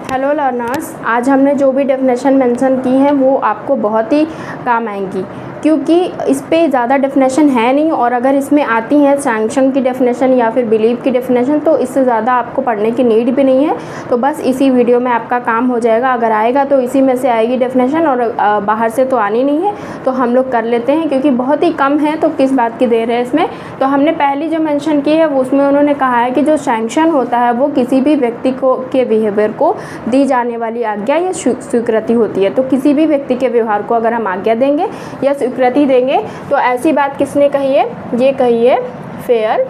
Hello learners, आज हमने जो भी डेफिनेशन मेंशन की हैं वो आपको बहुत ही काम आएंगी, क्योंकि इस पे ज़्यादा डेफिनेशन है नहीं। और अगर इसमें आती हैं सैंक्शन की डेफिनेशन या फिर बिलीव की डेफिनेशन तो इससे ज़्यादा आपको पढ़ने की नीड भी नहीं है। तो बस इसी वीडियो में आपका काम हो जाएगा। अगर आएगा तो इसी में से आएगी डेफिनेशन, और बाहर से तो आनी नहीं है, तो हम लोग कर लेते हैं क्योंकि बहुत ही कम है, तो किस बात की देर है इसमें। तो हमने पहली जो मेंशन की है वो उसमें उन्होंने कहा है कि जो सैंक्शन होता है वो किसी भी व्यक्ति को के बिहेवियर को दी जाने वाली आज्ञा या स्वीकृति होती है। तो किसी भी व्यक्ति के व्यवहार को अगर हम आज्ञा देंगे या स्वीकृति देंगे तो ऐसी बात किसने कही है? ये कही है फेयर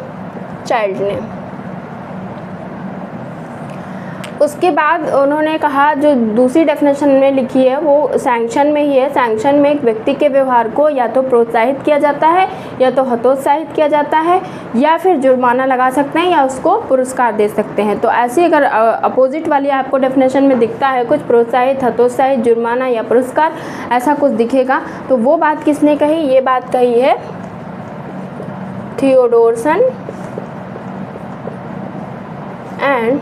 चाइल्ड ने। उसके बाद उन्होंने कहा, जो दूसरी डेफिनेशन में लिखी है वो सैंक्शन में ही है। सैंक्शन में एक व्यक्ति के व्यवहार को या तो प्रोत्साहित किया जाता है या तो हतोत्साहित किया जाता है, या फिर जुर्माना लगा सकते हैं या उसको पुरस्कार दे सकते हैं। तो ऐसी अगर अपोजिट वाली आपको डेफिनेशन में दिखता है कुछ प्रोत्साहित, हतोत्साहित, जुर्माना या पुरस्कार, ऐसा कुछ दिखेगा तो वो बात किसने कही? ये बात कही है थियोडोरसन एंड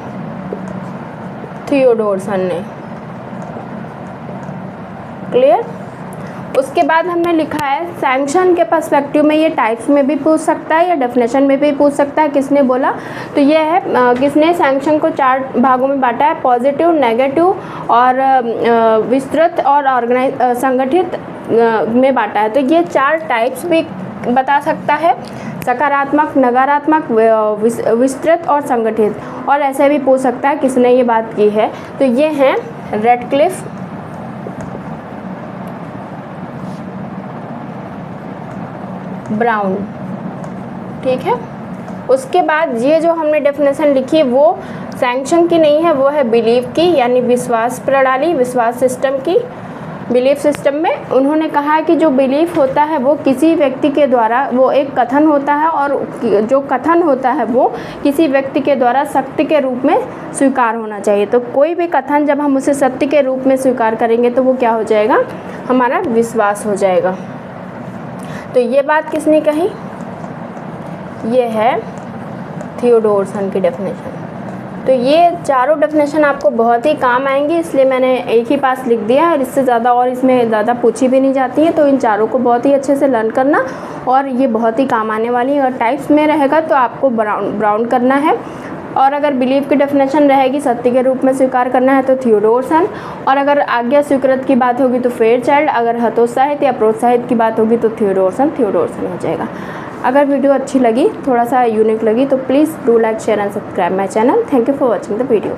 थियोडोरसन ने। क्लियर? उसके बाद हमने लिखा है सैंक्शन के पर्सपेक्टिव में ये टाइप्स में भी पूछ सकता है या डेफिनेशन में भी पूछ सकता है। किसने बोला? तो ये है किसने सैंक्शन को 4 भागों में बांटा है, पॉजिटिव, नेगेटिव और विस्तृत और संगठित में बांटा है। तो ये 4 टाइप्स भी बता सकता है, सकारात्मक, नकारात्मक, विस्तृत और संगठित। और ऐसे भी पूछ सकता है किसने ये बात की है। तो ये हैं रेडक्लिफ, ब्राउन। ठीक है। उसके बाद ये जो हमने डेफिनेशन लिखी वो सैंक्शन की नहीं है, वो है बिलीव की, यानी विश्वास प्रणाली, विश्वास सिस्टम की। बिलीफ सिस्टम में उन्होंने कहा है कि जो बिलीफ होता है वो किसी व्यक्ति के द्वारा, वो एक कथन होता है, और जो कथन होता है वो किसी व्यक्ति के द्वारा सत्य के रूप में स्वीकार होना चाहिए। तो कोई भी कथन जब हम उसे सत्य के रूप में स्वीकार करेंगे तो वो क्या हो जाएगा? हमारा विश्वास हो जाएगा। तो ये बात किसने कही? ये है थियोडोरसन की डेफिनेशन। तो ये चारों डेफिनेशन आपको बहुत ही काम आएंगी, इसलिए मैंने एक ही पास लिख दिया है। इससे ज़्यादा और इसमें ज़्यादा पूछी भी नहीं जाती है। तो इन चारों को बहुत ही अच्छे से लर्न करना, और ये बहुत ही काम आने वाली है। अगर टाइप्स में रहेगा तो आपको ब्राउन करना है, और अगर बिलीव की डेफिनेशन रहेगी सत्य के रूप में स्वीकार करना है तो थियोडोरसन, और अगर आज्ञा स्वीकृत की बात होगी तो फेयर चाइल्ड, अगर हतोत्साहित या प्रोत्साहित की बात होगी तो थियोडोरसन हो जाएगा। अगर वीडियो अच्छी लगी, थोड़ा सा यूनिक लगी, तो please do like, share and subscribe my channel. Thank you for watching the video.